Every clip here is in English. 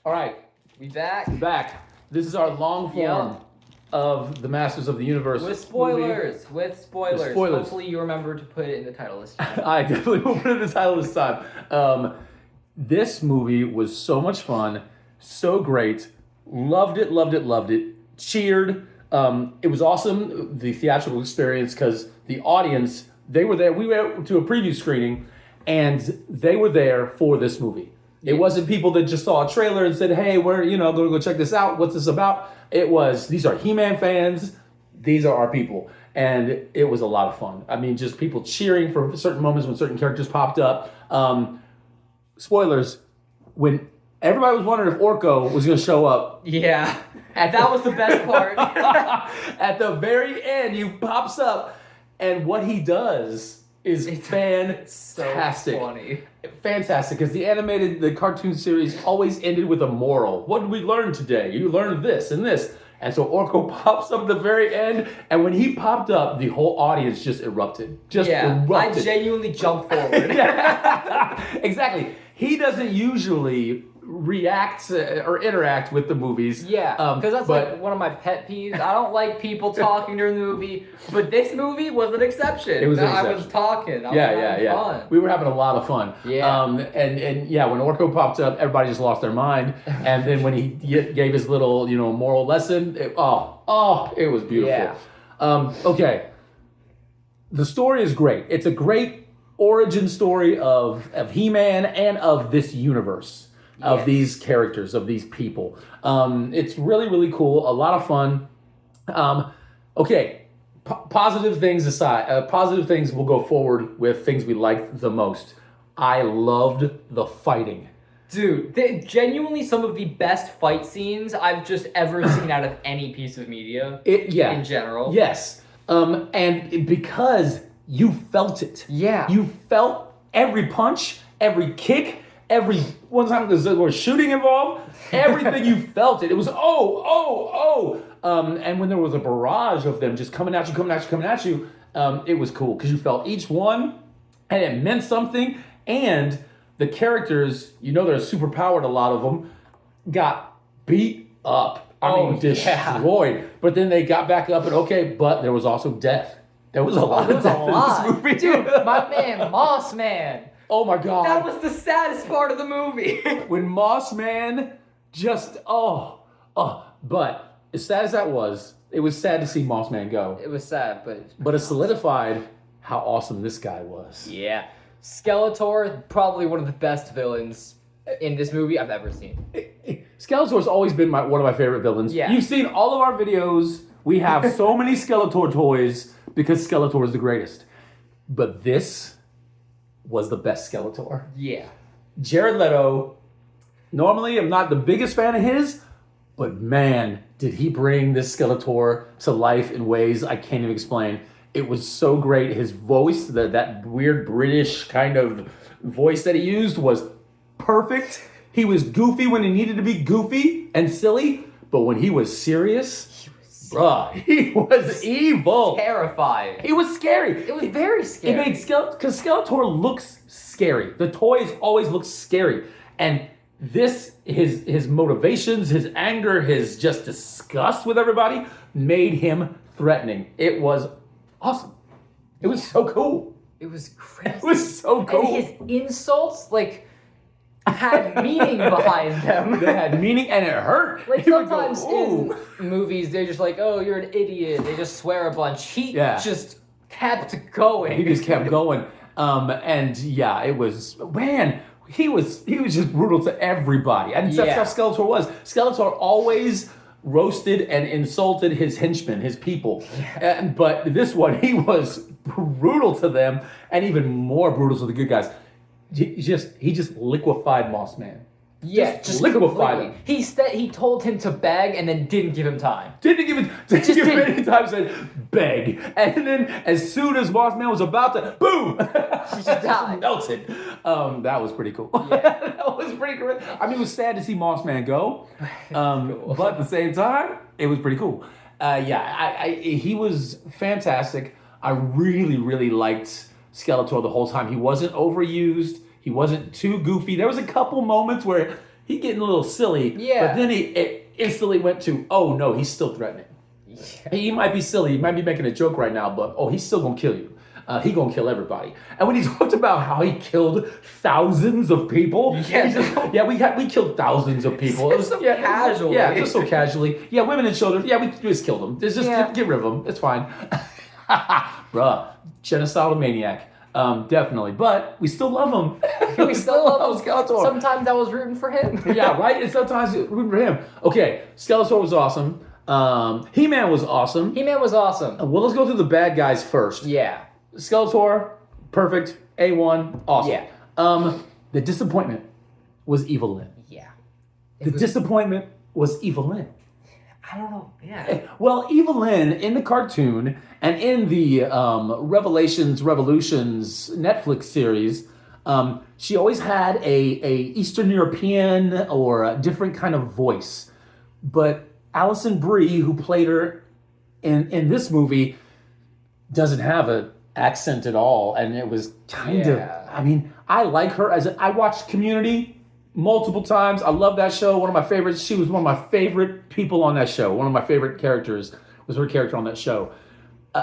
All right, We back we're back. This is our long form of the Masters of the Universe with spoilers. movie. With spoilers. With spoilers. Hopefully, you remember to put it in the title this time. I definitely will put it in the title this time. This movie was so much fun, so great. Loved it, loved it, loved it. Cheered. It was awesome, the theatrical experience, because the audience, they were there. We went to a preview screening, and they were there for this movie. It wasn't people that just saw a trailer and said, hey, we're going to go check this out. What's this about? It was, these are He-Man fans. These are our people. And it was a lot of fun. I mean, just people cheering for certain moments when certain characters popped up. Spoilers, when everybody was wondering if Orko was going to show up. Yeah, that was the best part. At the very end, he pops up, and what he does is fantastic. So funny. Fantastic, because the cartoon series always ended with a moral. What did we learn today? You learned this and this. And so Orko pops up at the very end, and when he popped up, the whole audience just erupted. I genuinely jumped forward. Exactly. He doesn't usually react or interact with the movies. Yeah, because that's like one of my pet peeves. I don't like people talking during the movie, but this movie was an exception. It was an exception. I was talking. I was having fun. We were having a lot of fun. Yeah. And yeah, when Orko popped up, everybody just lost their mind. And then when he gave his little, moral lesson, it was beautiful. Yeah. Okay. The story is great. It's a great origin story of He-Man and of this universe. Of these characters, of these people. It's really, really cool. A lot of fun. Okay, positive things aside, positive things will go forward with things we liked the most. I loved the fighting. Dude, genuinely some of the best fight scenes I've just ever seen out of any piece of media. In general. Yes. And because you felt it. Yeah. You felt every punch, every kick, every one time there was shooting involved, everything you felt it. It was and when there was a barrage of them just coming at you, it was cool because you felt each one, and it meant something. And the characters, they're super powered. A lot of them got beat up. Destroyed. But then they got back up and but there was also death. There was a lot of death in this movie. Dude, my man, Moss Man. Oh my God. That was the saddest part of the movie. When Moss Man just, but as sad as that was, it was sad to see Moss Man go. It was sad, but it solidified how awesome this guy was. Yeah. Skeletor, probably one of the best villains in this movie I've ever seen. Skeletor's always been one of my favorite villains. Yeah. You've seen all of our videos. We have so many Skeletor toys because Skeletor is the greatest. But this was the best Skeletor. Yeah. Jared Leto, normally I'm not the biggest fan of his, but man, did he bring this Skeletor to life in ways I can't even explain. It was so great. His voice, that weird British kind of voice that he used was perfect. He was goofy when he needed to be goofy and silly, but when he was serious, he was evil. Terrifying. He was scary. It was very scary. It made because Skeletor looks scary. The toys always look scary. And his motivations, his anger, his just disgust with everybody made him threatening. It was awesome. It was so cool. It was crazy. It was so cool. And his insults, had meaning behind them. They had meaning and it hurt. Like sometimes in movies, they're just like, oh, you're an idiot. They just swear a bunch. He just kept going. He just kept going. It was, man, he was just brutal to everybody. And that's how Skeletor was. Skeletor always roasted and insulted his henchmen, his people. Yeah. But this one, he was brutal to them and even more brutal to the good guys. He just liquefied Moss Man. Yeah, just liquefied him. He told him to beg and then didn't give him time. Didn't give him any time. Said beg, and then as soon as Moss Man was about to, boom, she just died. Melted. That was pretty cool. Yeah. That was pretty cool. I mean, it was sad to see Moss Man go, but at the same time, it was pretty cool. He was fantastic. I really, really liked Skeletor the whole time. He wasn't overused. He wasn't too goofy. There was a couple moments where he getting a little silly. Yeah. But then it instantly went to, oh no, he's still threatening. Yeah. He might be silly, he might be making a joke right now, but he's still gonna kill you. He gonna kill everybody. And when he talked about how he killed thousands of people, we killed thousands of people. It was so casually. Yeah, just so casually. Yeah, women and children. Yeah, we just killed them. Just get rid of them. It's fine. Bruh, genocidal maniac. Definitely, but we still love him. we still love him. Skeletor. Sometimes I was rooting for him. Yeah, right. And sometimes rooting for him. Okay, Skeletor was awesome. He-Man was awesome. He-Man was awesome. Well, let's go through the bad guys first. Yeah. Skeletor, perfect, A1, awesome. Yeah. The disappointment was Evelyn. Yeah. Disappointment was Evelyn. I don't know. Yeah. Well, Evelyn in the cartoon and in the Revolutions Netflix series, she always had a Eastern European or a different kind of voice. But Alison Brie, who played her in this movie, doesn't have an accent at all, and it was kind of. I mean, I like her I watched Community multiple times. I love that show. One of my favorites. She was one of my favorite people on that show. One of my favorite characters was her character on that show.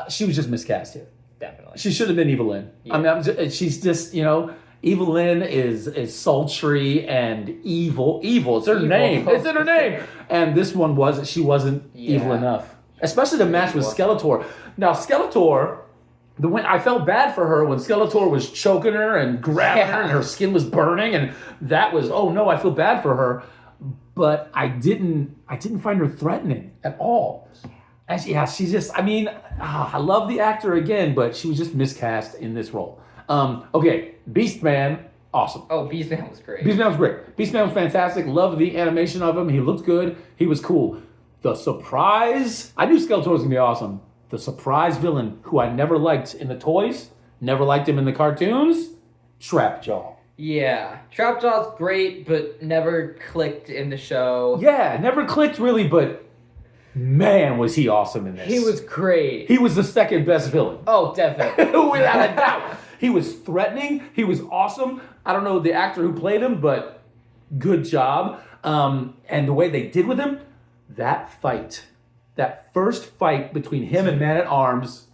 She was just miscast here. Definitely. She should have been Evelyn. Yeah. I mean, she's just, Evelyn is sultry and evil. It's her name. It's in her name. And this one she wasn't evil enough. Especially the match with Skeletor. Now, Skeletor, I felt bad for her when Skeletor was choking her and grabbing her and her skin was burning, and that was, oh no, I feel bad for her. But I didn't find her threatening at all. And she's just, I love the actor again, but she was just miscast in this role. Okay, Beastman, awesome. Oh, Beastman was great. Beastman was fantastic. Loved the animation of him. He looked good. He was cool. The surprise, I knew Skeletor was gonna be awesome. The surprise villain who I never liked in the toys, never liked him in the cartoons, Trapjaw. Yeah, Trapjaw's great, but never clicked in the show. Yeah, never clicked really, but man, was he awesome in this. He was great. He was the second best villain. Oh, definitely. Without a doubt. He was threatening. He was awesome. I don't know the actor who played him, but good job. And the way they did with him, that first fight between him and Man-at-Arms,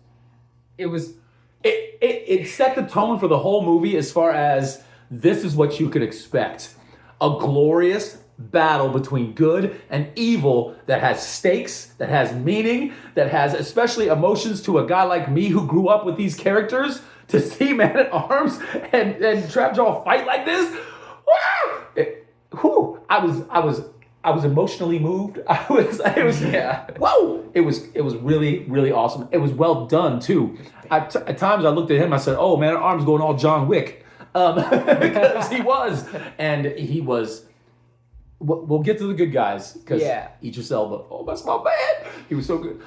it set the tone for the whole movie as far as this is what you could expect. A glorious battle between good and evil that has stakes, that has meaning, that has especially emotions to a guy like me who grew up with these characters. To see Man-at-Arms and Trapjaw fight like this, I was emotionally moved. Whoa! It was really, really awesome. It was well done too. At times I looked at him, I said, "Oh, Man-at-Arms going all John Wick," because he was, and he was. We'll get to the good guys because Idris Elba. Oh, that's my bad. He was so good.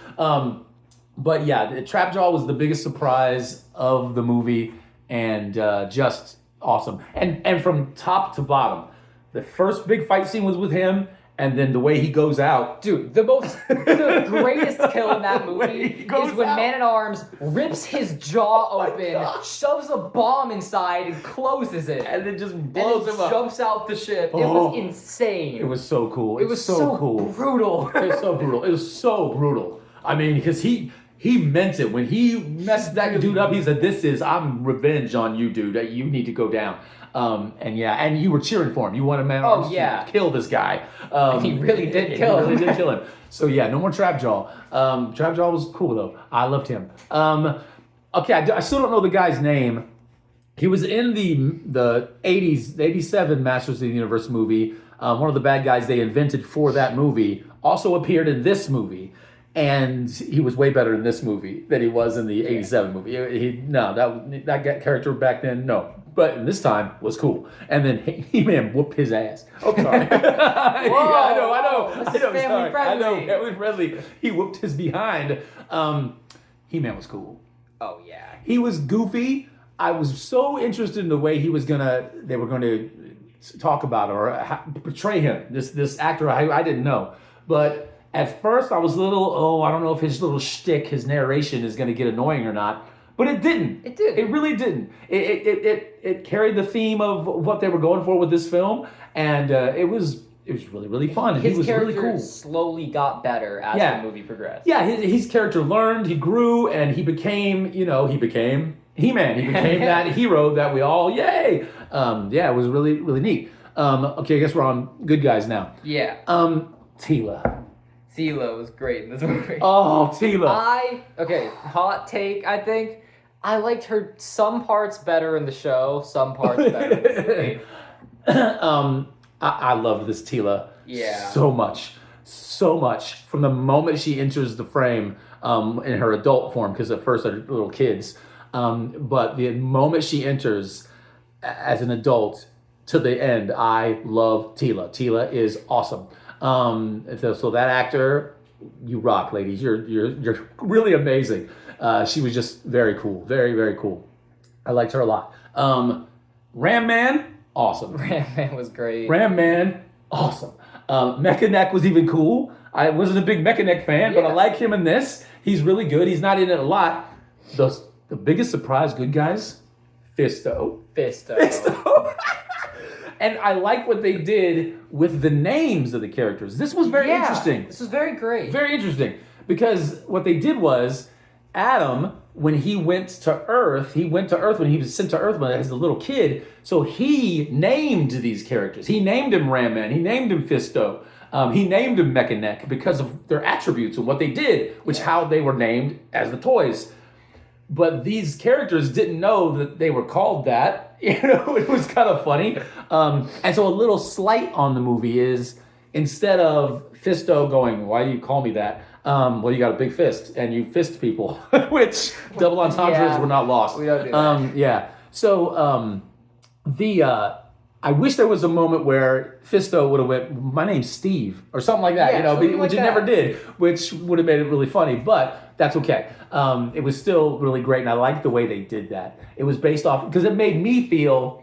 But yeah, Trapjaw was the biggest surprise of the movie, and just awesome. And from top to bottom, the first big fight scene was with him, and then the way he goes out, dude. The greatest kill in that movie is when Man-at-Arms rips his jaw open, shoves a bomb inside, and closes it, and then just blows him up. Jumps out the ship. It was insane. It was so cool. It was so cool. Brutal. It was so brutal. It was so brutal. I mean, because he meant it. When he messed that dude up, he said, I'm revenge on you, dude. You need to go down. And you were cheering for him. You wanted Man-at-Arms to kill this guy. He really did kill him. He really did kill him. So yeah, no more Trapjaw. Trapjaw was cool though. I loved him. Okay, I still don't know the guy's name. He was in the 80s, the 87 Masters of the Universe movie. One of the bad guys they invented for that movie also appeared in this movie. And he was way better in this movie than he was in the 87 movie. That character back then, no. But this time was cool. And then He-Man whooped his ass. Oh, sorry. Whoa, I know. This is family friendly. I know, family friendly. He whooped his behind. He-Man was cool. Oh, yeah. He was goofy. I was so interested in the way they were going to talk about it or portray him. This actor, I didn't know. But at first, I was a little, I don't know if his little shtick, his narration is going to get annoying or not. But it didn't. It did. It really didn't. It carried the theme of what they were going for with this film, and it was really, really fun. And His he was really character cool. slowly got better as Yeah. the movie progressed. Yeah, his character learned, he grew, and he became He-Man. He became that hero that we all, yay! Yeah, it was really, really neat. Okay, I guess we're on good guys now. Yeah. Tila. Tila was great in this movie. Oh, Tila. Hot take, I think. I liked her some parts better in the show, some parts better in the movie. I love this Tila Yeah. so much. From the moment she enters the frame in her adult form, because at first they're little kids, but the moment she enters as an adult to the end, I love Tila. Tila is awesome. So that actor, you rock, ladies. You're really amazing. She was just very cool, very, very cool. I liked her a lot. Ram Man, awesome. Ram Man was great. Ram Man, awesome. Mechaneck was even cool. I wasn't a big Mechaneck fan, but I like him in this. He's really good. He's not in it a lot. The biggest surprise, good guys, Fisto. And I like what they did with the names of the characters. This was very interesting. This was very great. Very interesting. Because what they did was, Adam, when he went to Earth when he was sent to Earth as a little kid, so he named these characters. He named him Ram Man. He named him Fisto. He named him Mechaneck because of their attributes and what they did, how they were named as the toys. But these characters didn't know that they were called that. It was kind of funny. And so a little slight on the movie is, instead of Fisto going, "Why do you call me that?" Well, you got a big fist and you fist people, which double entendres were not lost. We don't do that. Yeah. So I wish there was a moment where Fisto would have went, "My name's Steve," or something like that, which it never did, which would have made it really funny, but that's okay. It was still really great, and I liked the way they did that. It was based off, because it made me feel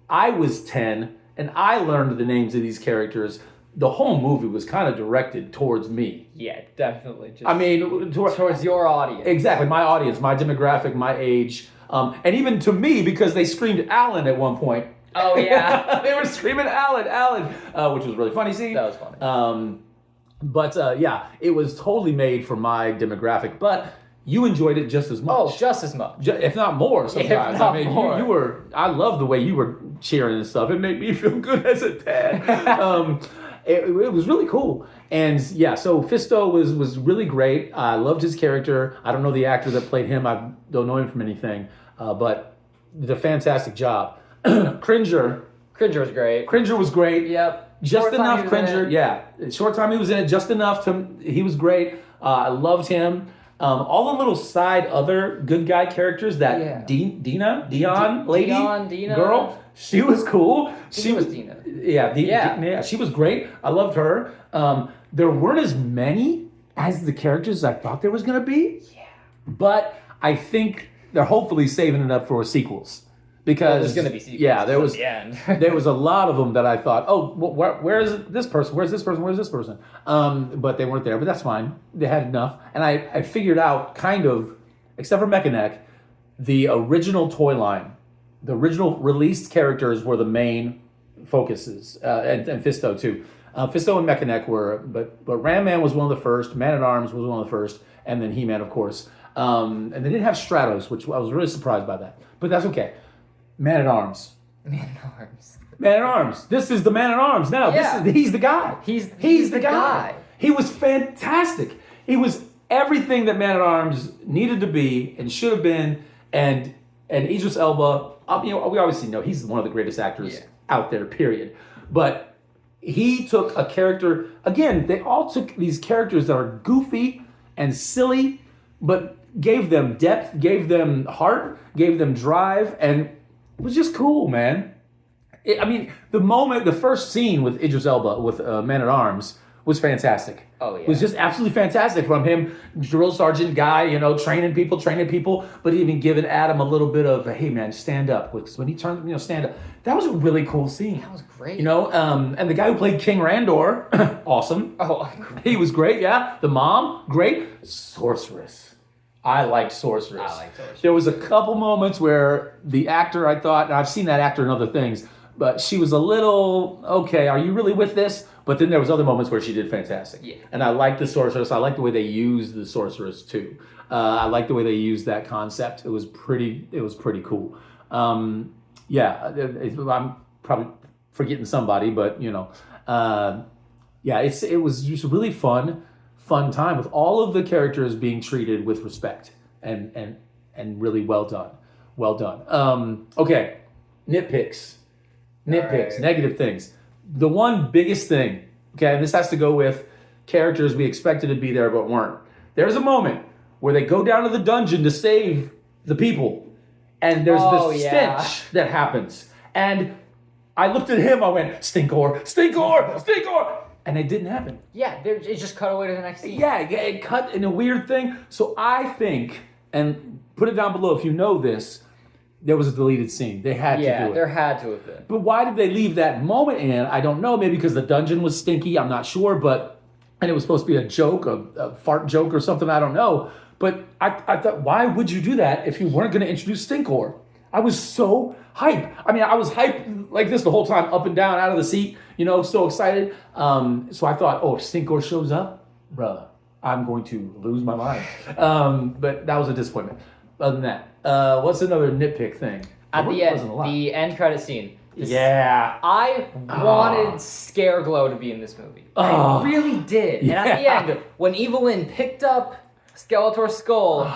I was 10, and I learned the names of these characters. The whole movie was kind of directed towards me. Yeah, definitely. Just I mean, towards your audience. Exactly, my audience, my demographic, my age, and even to me, because they screamed Alan at one point. Oh, yeah. They were screaming Alan, which was really funny. See, that was funny. But it was totally made for my demographic. But you enjoyed it just as much. Oh, just as much, if not more. Sometimes. If not I mean, more. you were. I love the way you were cheering and stuff. It made me feel good as a dad. It was really cool. And so Fisto was really great. I loved his character. I don't know the actor that played him. I don't know him from anything. But did a fantastic job. Cringer was great. Cringer was great. Yep. Just Short time enough he was in Cringer. it. Yeah. Short time he was in it. Just enough he was great. I loved him. All the little side other good guy characters that Dion lady Dina. girl, she was cool. She was Dina. Yeah, she was great. I loved her. There weren't as many as the characters I thought there was going to be. Yeah. But I think they're hopefully saving it up for sequels. Because there's going to be sequels. Yeah, there was at the end. there was a lot of them that I thought, where is this person? Where's this person? Where's this person? But they weren't there. But that's fine. They had enough, and I figured out kind of, except for Mechaneck, the original toy line, the original released characters were the main focuses, and Fisto too. Fisto and Mechaneck were, but Ram Man was one of the first. Man at Arms was one of the first, and then He-Man, of course. And they didn't have Stratos, which I was really surprised by that. But that's okay. Man at Arms. Man at Arms. Man at Arms. This is the Man at Arms now. Yeah. He's the guy. He's the guy. He was fantastic. He was everything that Man at Arms needed to be and should have been. And Idris Elba, we obviously know he's one of the greatest actors out there, period. But he took a character, again, they all took these characters that are goofy and silly, but gave them depth, gave them heart, gave them drive, and it was just cool, man. The first scene with Idris Elba with Man at Arms was fantastic. Oh, yeah. It was just absolutely fantastic from him, drill sergeant guy, training people, but even giving Adam a little bit of, hey, man, stand up. Because when he turned, stand up. That was a really cool scene. That was great. And the guy who played King Randor, awesome. Oh, He was great, yeah. The mom, great. Sorceress. I liked Sorceress. I liked Sorceress. There was a couple moments where the actor, I thought, and I've seen that actor in other things, but she was a little, okay, are you really with this? But then there was other moments where she did fantastic. Yeah. And I liked the Sorceress. I liked the way they used the Sorceress too. I liked the way they used that concept. It was pretty cool. I'm probably forgetting somebody, but it was just a really fun time with all of the characters being treated with respect and really well done. Okay, nitpicks, Right. negative things. The one biggest thing, okay, and this has to go with characters we expected to be there but weren't. There's a moment where they go down to the dungeon to save the people, and there's this stench that happens. And I looked at him, I went, Stinkor, Stinkor, Stinkor! And it didn't happen. Yeah, it just cut away to the next scene. Yeah, it cut in a weird thing. So I think, and put it down below if you know this, there was a deleted scene. They had to do it. Yeah, there had to have been. But why did they leave that moment in? I don't know. Maybe because the dungeon was stinky. I'm not sure. And it was supposed to be a joke, a fart joke or something. I don't know. But I thought, why would you do that if you weren't going to introduce Stinkor? I was so hyped. I mean, I was hyped like this the whole time, up and down, out of the seat, so excited. So I thought, if Stinkor shows up, brother, I'm going to lose my mind. But that was a disappointment. Other than that, what's another nitpick thing? At the end credit scene. Yeah. I wanted Scareglow to be in this movie. I really did. And at the end, when Evelyn picked up Skeletor's skull,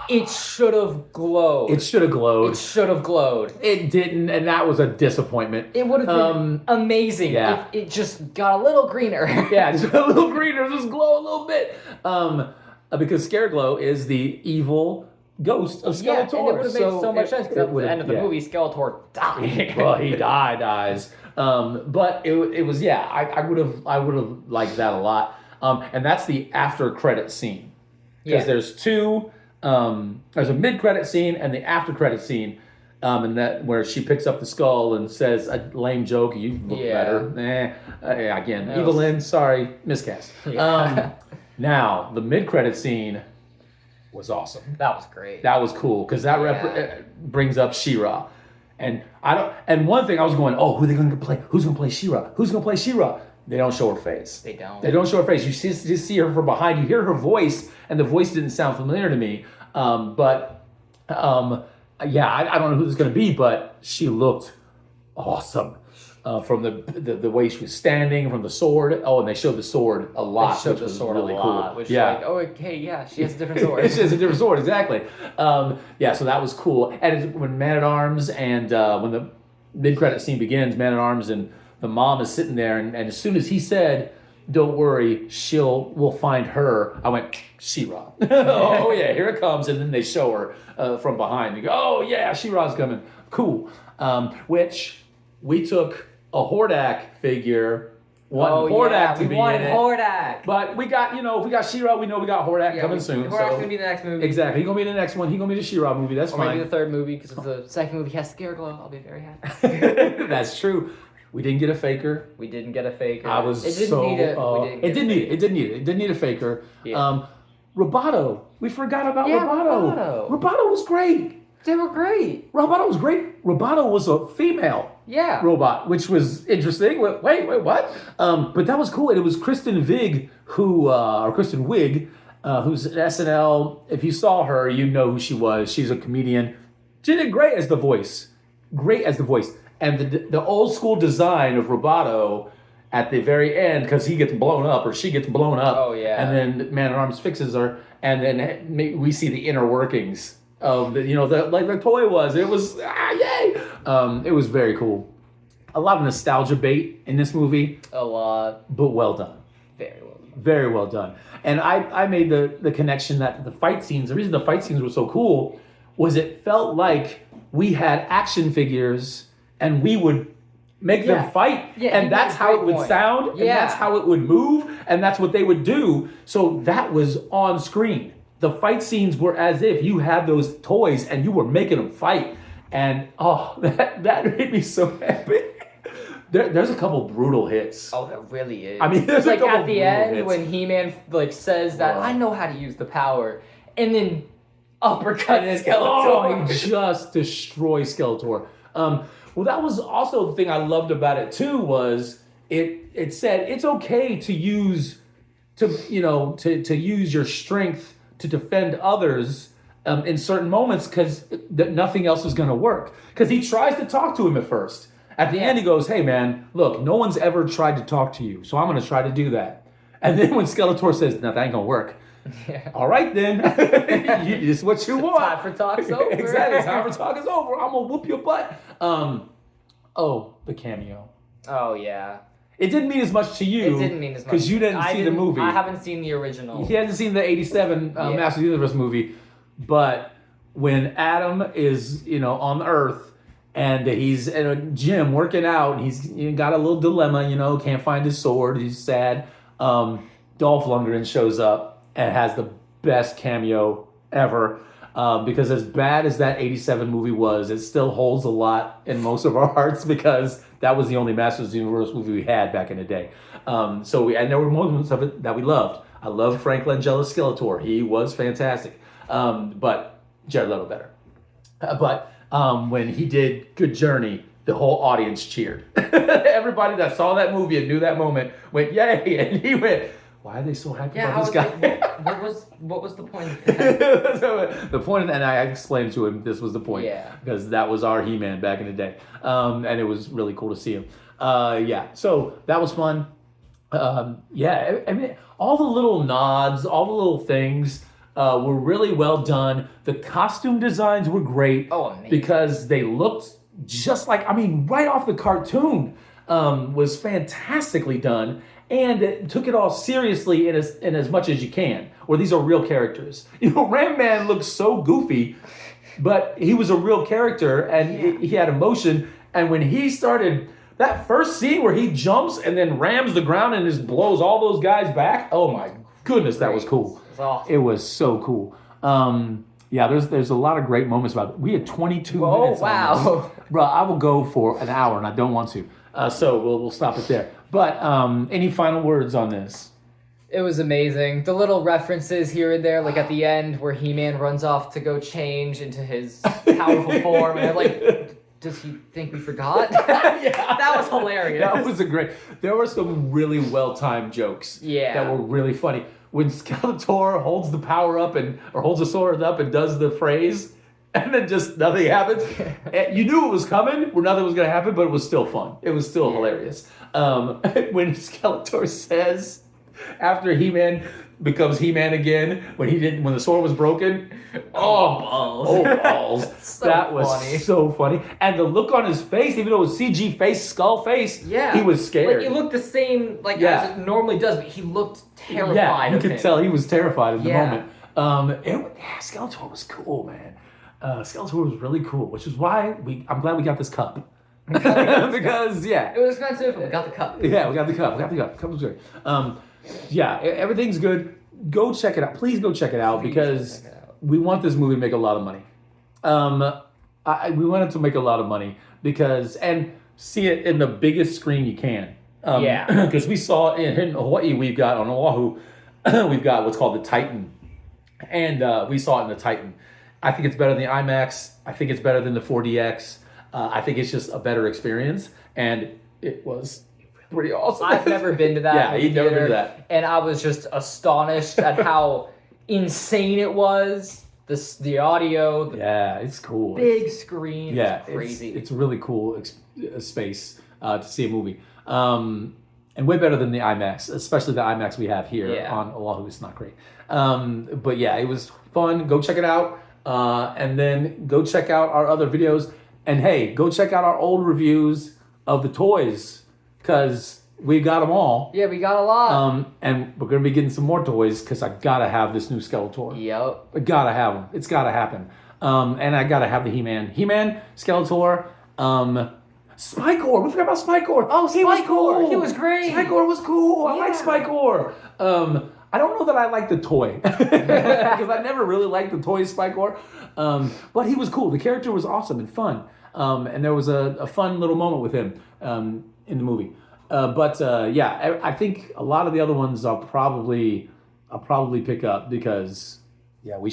it should have glowed. It should have glowed. It should have glowed. It didn't, and that was a disappointment. It would have been amazing if it just got a little greener. Yeah, just a little greener, just glow a little bit. Because Scareglow is the evil ghost of Skeletor. Yeah, and it would have made so much sense because at the end of the movie, Skeletor died. Well, he dies. But it was I would have liked that a lot. And that's the after credit scene because there's two. There's a mid credit scene and the after credit scene. And that where she picks up the skull and says a lame joke. You look better. Again, Evelyn. Sorry, miscast. Now the mid credit scene was awesome. That was great. That was cool because that brings up She-Ra, and And one thing I was going, who are they going to play? Who's going to play She-Ra? Who's going to play She-Ra? They don't show her face. They don't. They don't show her face. You just see her from behind. You hear her voice, and the voice didn't sound familiar to me. I don't know who this is going to be, but she looked awesome. From the way she was standing, from the sword. Oh, and they showed the sword a lot. They showed the sword really cool. Which she has a different sword. She has a different sword, exactly. So that was cool. And when Man-at-Arms and when the mid-credit scene begins, Man-at-Arms and the mom is sitting there, and as soon as he said, "Don't worry, we'll find her," I went, She-Ra. Oh yeah, here it comes. And then they show her from behind. You go, oh yeah, She-Ra's coming. Cool. Which we took a Hordak figure. Hordak to be in it. Hordak. But we got, if we got She-Ra, we know we got Hordak coming soon. Hordak's going to be the next movie. Exactly. He's going to be in the next one. He's going to be the She-Ra movie. That's fine. Or maybe the third movie, because if the second movie has Scareglow, I'll be very happy. That's true. We didn't get a faker. We didn't get a faker. I was It didn't need it. It didn't need it. It didn't need it. It didn't need a faker. Yeah. Roboto. We forgot about Roboto. Roboto was great. They were great. Roboto was great. Roboto was a female robot, which was interesting. Wait, what? But that was cool. And it was Kristen Wiig, who's an SNL. If you saw her, you know who she was. She's a comedian. She did great as the voice. And the old school design of Roboto at the very end, because he gets blown up or she gets blown up. Oh, yeah. And then Man-at-Arms fixes her. And then we see the inner workings of like the toy was. It was yay! It was very cool. A lot of nostalgia bait in this movie. A lot. But well done. Very well done. Very well done. And I made the connection that the reason the fight scenes were so cool was it felt like we had action figures and we would make them fight, and that's how it would sound, and that's how it would move, and that's what they would do. So that was on screen. The fight scenes were as if you had those toys and you were making them fight. And that made me so happy. There's a couple brutal hits. Oh, there really is. I mean, there's like a couple at the end hits. when He-Man says that I know how to use the power, and then uppercut and Skeletor. he just destroys Skeletor. Well, that was also the thing I loved about it too. Was it said it's okay to use to use your strength to defend others in certain moments because nothing else is going to work. Because he tries to talk to him at first. At the end, he goes, "Hey, man, look, no one's ever tried to talk to you, so I'm going to try to do that." And then when Skeletor says, "No, that ain't going to work." Yeah. All right, then. It's what you want. Time for talk's over. Exactly. Time for talk is over. I'm going to whoop your butt. The cameo. Oh, yeah. It didn't mean as much to you. It didn't mean as much. Because you didn't see the movie. I haven't seen the original. He hasn't seen the 87 Masters of the Universe movie. But when Adam is, on Earth, and he's in a gym working out, and he's got a little dilemma, can't find his sword, he's sad. Dolph Lundgren shows up and has the best cameo ever. Because as bad as that 87 movie was, it still holds a lot in most of our hearts because that was the only Masters of the Universe movie we had back in the day. And there were moments of it that we loved. I loved Frank Langella's Skeletor. He was fantastic. But Jared Leto better. But when he did Good Journey, the whole audience cheered. Everybody that saw that movie and knew that moment went, "Yay!" And he went, "Why are they so happy about this guy?" What was the point of that? The point, and I explained to him this was the point. Yeah. Because that was our He-Man back in the day. And it was really cool to see him. So that was fun. I mean, all the little nods, all the little things were really well done. The costume designs were great. Oh, amazing. Because they looked just like, right off the cartoon was fantastically done. And it took it all seriously in as much as you can. Where these are real characters. Ram Man looks so goofy, but he was a real character and he had emotion. And when he started that first scene where he jumps and then rams the ground and just blows all those guys back, oh my goodness, that was cool. It was awesome. It was so cool. There's a lot of great moments about it. We had 22 Oh, minutes. wow. On this. Bro, I will go for an hour and I don't want to. So we'll stop it there. But any final words on this? It was amazing. The little references here and there, like at the end where He-Man runs off to go change into his powerful form, and I'm like, does he think we forgot? That was hilarious. That was there were some really well-timed jokes that were really funny. When Skeletor holds the power up or holds the sword up and does the phrase, and then just nothing happens. You knew it was coming, where nothing was going to happen, but it was still fun. It was still hilarious. When Skeletor says, after He-Man becomes He-Man again, when the sword was broken, balls. So that was funny. so funny. And the look on his face, even though it was CG face, skull face, he was scared. Like, it looked the same as it normally does, but he looked terrified. Yeah, you of could him. tell he was terrified in the moment. Skeletor was cool, man. Skeletor was really cool, which is why I'm glad we got this cup. Because it was expensive, but we got the cup. Yeah, we got the cup. Cup was great. Everything's good. Go check it out. Please go check it out because we want this movie to make a lot of money. We want it to make a lot of money and see it in the biggest screen you can. Because we saw in Hawaii, we've got on Oahu, we've got what's called the Titan, and we saw it in the Titan. I think it's better than the IMAX. I think it's better than the 4DX. I think it's just a better experience, and it was pretty awesome. I've never been to that. You've never been to that. And I was just astonished at how insane it was. The audio, it's cool. Big screen. Yeah, it's crazy. It's really cool space to see a movie. And way better than the IMAX, especially the IMAX we have here on Oahu. It's not great. But it was fun. Go check it out. And then go check out our other videos. And hey, go check out our old reviews of the toys because we got them all. Yeah, we got a lot. And we're going to be getting some more toys because I got to have this new Skeletor. Yep. I got to have them. It's got to happen. And I got to have the He-Man. He-Man, Skeletor, Spikor. We forgot about Spikor. Oh, he was cool. He was great. Spikor was cool. I like Spikor. I don't know that I like the toy because I never really liked the toy Spikor. But he was cool. The character was awesome and fun. And there was a fun little moment with him in the movie. I think a lot of the other ones I'll probably pick up because Yeah, we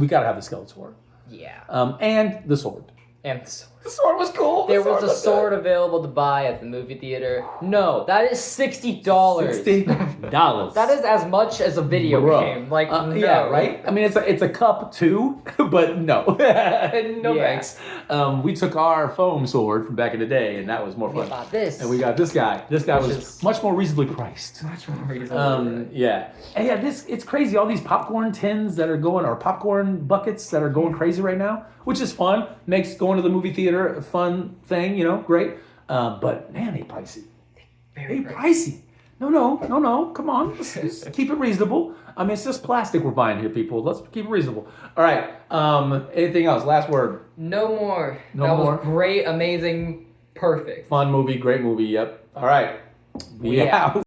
gotta have the Skeletor. Yeah. And the sword. And the sword. The sword was cool. There was a sword available to buy at the movie theater. No, that is $60. $60. That is as much as a video Bro. game. Like, no. Yeah, right? I mean, it's a cup too, but no. No Yeah. thanks. We took our foam sword from back in the day, and that was more We fun. bought this. And we got this guy. This guy Which was is- much more reasonably priced. much more reasonable. Yeah. And yeah, it's crazy. All these popcorn tins that are going, or popcorn buckets that are going crazy right now, which is fun. Makes going to the movie theater a fun thing, great. But man, they pricey. Very They pricey. No. Come on. Let's keep it reasonable. I mean, it's just plastic we're buying here, people. Let's keep it reasonable. All right. Anything else? Last word. No more. No that more. was great, amazing, perfect. Fun movie, great movie. Yep. All right. We out.